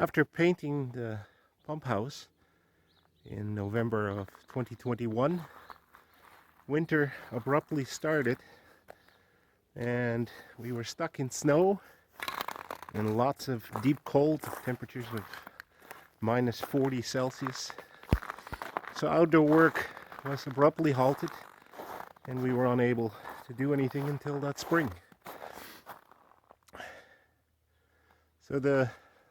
After painting the pump house in November of 2021, winter abruptly started and we were stuck in snow and lots of deep cold, temperatures of minus 40 Celsius. So outdoor work was abruptly halted and we were unable to do anything until that spring. So the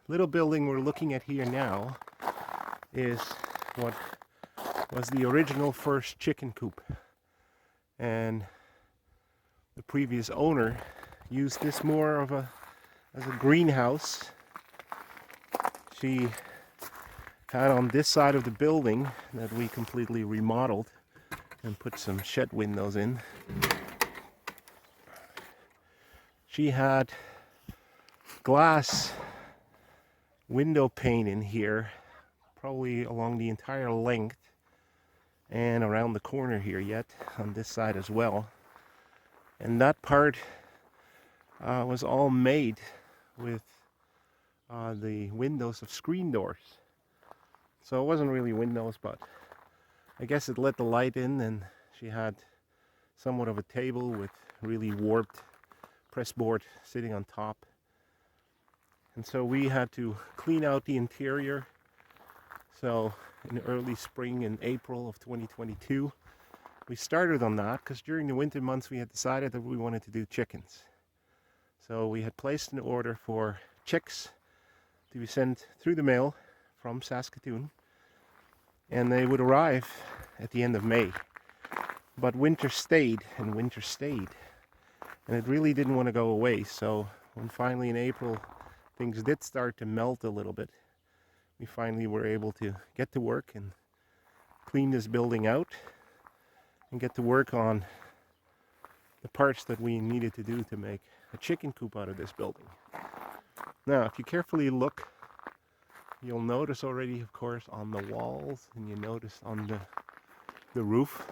little building we're looking at here now is what was the original first chicken coop, and the previous owner used this more of as a greenhouse. She had on this side of the building that we completely remodeled and put some shed windows in. She had glass window pane in here, probably along the entire length and around the corner here yet on this side as well. And that part was all made with the windows of screen doors. So it wasn't really windows, but I guess it let the light in, and she had somewhat of a table with really warped pressboard sitting on top. And so we had to clean out the interior. So in early spring, in April of 2022, we started on that because during the winter months we had decided that we wanted to do chickens. So we had placed an order for chicks to be sent through the mail from Saskatoon, and they would arrive at the end of May. But winter stayed and winter stayed, and it really didn't want to go away. So when finally in April things did start to melt a little bit, we finally were able to get to work and clean this building out and get to work on the parts that we needed to do to make a chicken coop out of this building. Now, if you carefully look, you'll notice already, of course, on the walls, and you notice on the roof.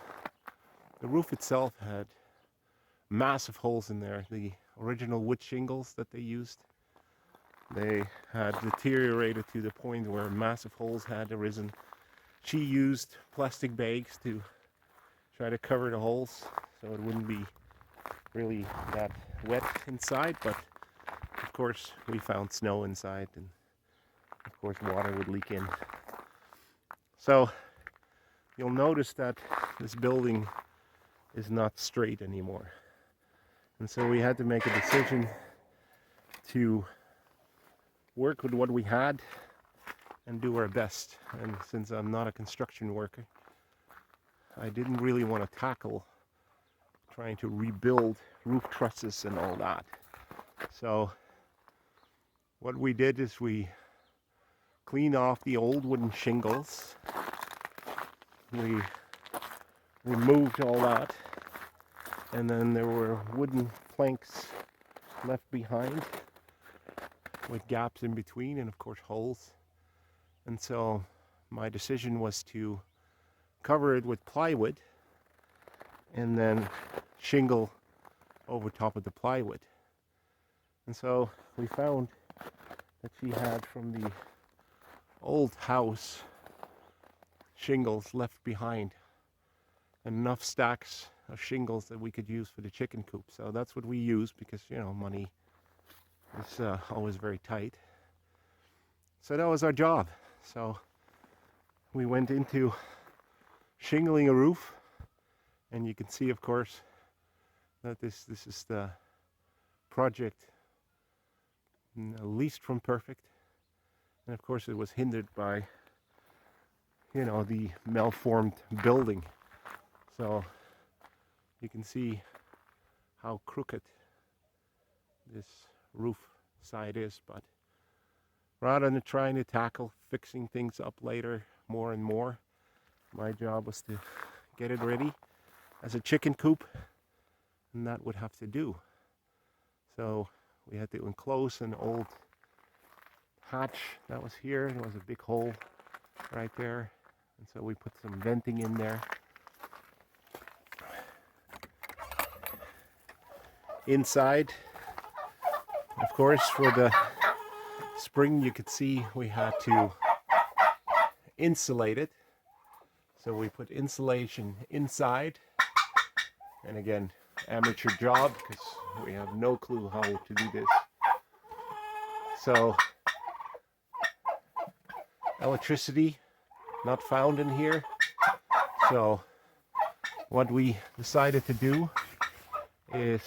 The roof itself had massive holes in there. The original wood shingles that they used, they had deteriorated to the point where massive holes had arisen. She used plastic bags to try to cover the holes so it wouldn't be really that wet inside, but of course we found snow inside, and of course water would leak in. So you'll notice that this building is not straight anymore, and so we had to make a decision to work with what we had and do our best. And since I'm not a construction worker, I didn't really want to tackle trying to rebuild roof trusses and all that. So what we did is we cleaned off the old wooden shingles. We removed all that, and then there were wooden planks left behind with gaps in between and of course holes. And so my decision was to cover it with plywood and then shingle over top of the plywood. And so we found that she had from the old house shingles left behind, enough stacks of shingles that we could use for the chicken coop. So that's what we used because, you know, money is always very tight. So that was our job. So we went into shingling a roof, and you can see, of course, that this is the project least from perfect. And of course it was hindered by, you know, the malformed building. So you can see how crooked this roof side is, but rather than trying to tackle fixing things up later more and more, my job was to get it ready as a chicken coop, and that would have to do. So we had to enclose an old hatch that was here. There was a big hole right there, and so we put some venting in there. Inside, of course, for the spring, you could see we had to insulate it. So we put insulation inside. And again, amateur job because we have no clue how to do this. So electricity not found in here. So what we decided to do is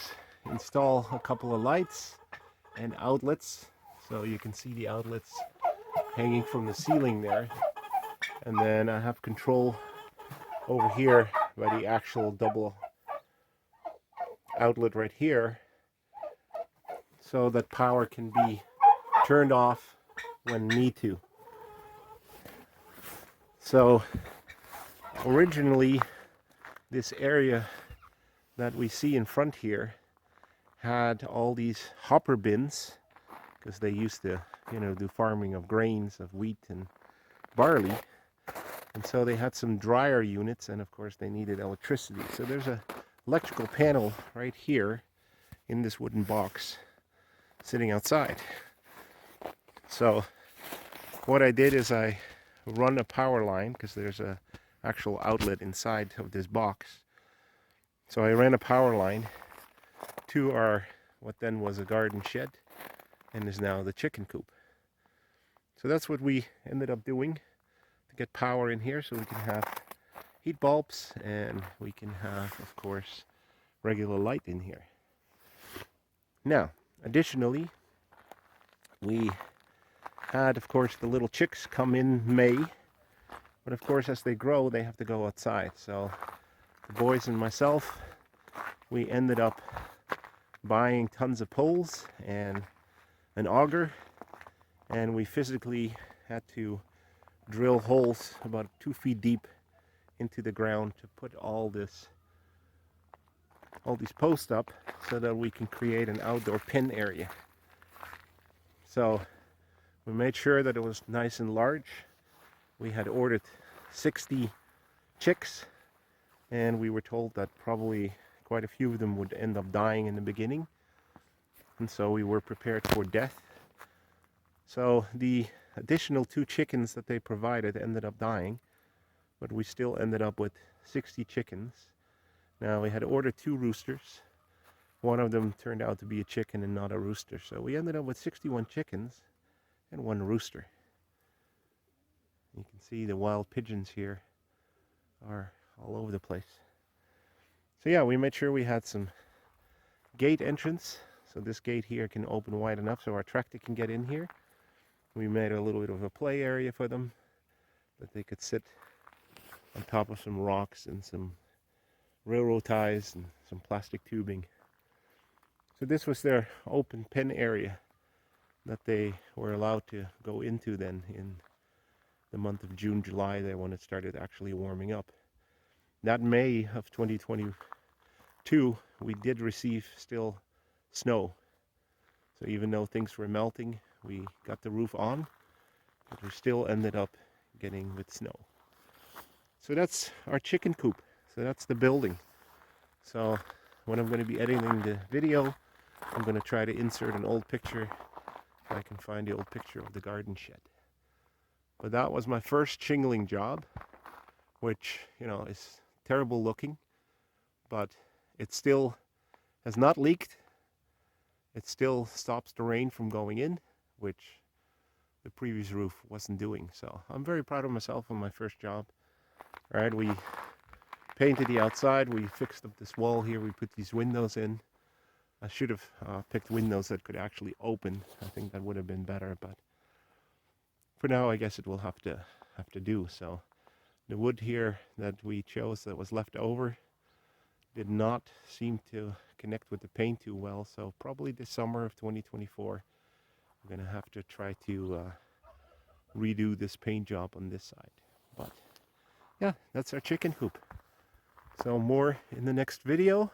install a couple of lights and outlets. So you can see the outlets hanging from the ceiling there. And then I have control over here by the actual double outlet right here, so that power can be turned off when need to. So originally this area that we see in front here had all these hopper bins because they used to, do farming of grains, of wheat and barley. And so they had some dryer units, and of course they needed electricity. So there's a electrical panel right here in this wooden box sitting outside. So what I did is I run a power line, because there's a actual outlet inside of this box. So I ran a power line to our, what then was a garden shed and is now the chicken coop. So that's what we ended up doing to get power in here, so we can have heat bulbs and we can have, of course, regular light in here. Now, additionally, we had, of course, the little chicks come in May, but of course as they grow they have to go outside. So the boys and myself, we ended up buying tons of poles and an auger, and we physically had to drill holes about 2 feet deep into the ground to put all these posts up so that we can create an outdoor pen area. So we made sure that it was nice and large. We had ordered 60 chicks, and we were told that probably quite a few of them would end up dying in the beginning, and so we were prepared for death. So the additional 2 chickens that they provided ended up dying, but we still ended up with 60 chickens. Now we had ordered 2 roosters. One of them turned out to be a chicken and not a rooster, so we ended up with 61 chickens and 1 rooster. You can see the wild pigeons here are all over the place. So yeah, we made sure we had some gate entrance, so this gate here can open wide enough so our tractor can get in here. We made a little bit of a play area for them that they could sit on top of some rocks and some railroad ties and some plastic tubing. So this was their open pen area that they were allowed to go into then in the month of June, July, there when it started actually warming up. That May of 2022, we did receive still snow. So even though things were melting, we got the roof on, but we still ended up getting with snow. So that's our chicken coop. So that's the building. So when I'm going to be editing the video, I'm going to try to insert an old picture, if I can find the old picture of the garden shed. But that was my first shingling job, which, is terrible looking, but it still has not leaked. It still stops the rain from going in, which the previous roof wasn't doing. So I'm very proud of myself on my first job. All right, we painted the outside, we fixed up this wall here, we put these windows in. I should have picked windows that could actually open. I think that would have been better, but for now I guess it will have to do. So the wood here that we chose that was left over did not seem to connect with the paint too well, so probably this summer of 2024 I'm gonna have to try to redo this paint job on this side. But yeah, that's our chicken coop. So more in the next video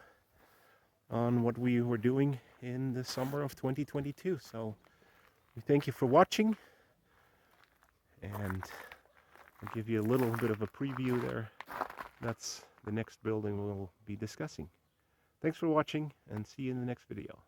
on what we were doing in the summer of 2022. So we thank you for watching, and I'll give you a little bit of a preview there. That's the next building we'll be discussing. Thanks for watching, and see you in the next video.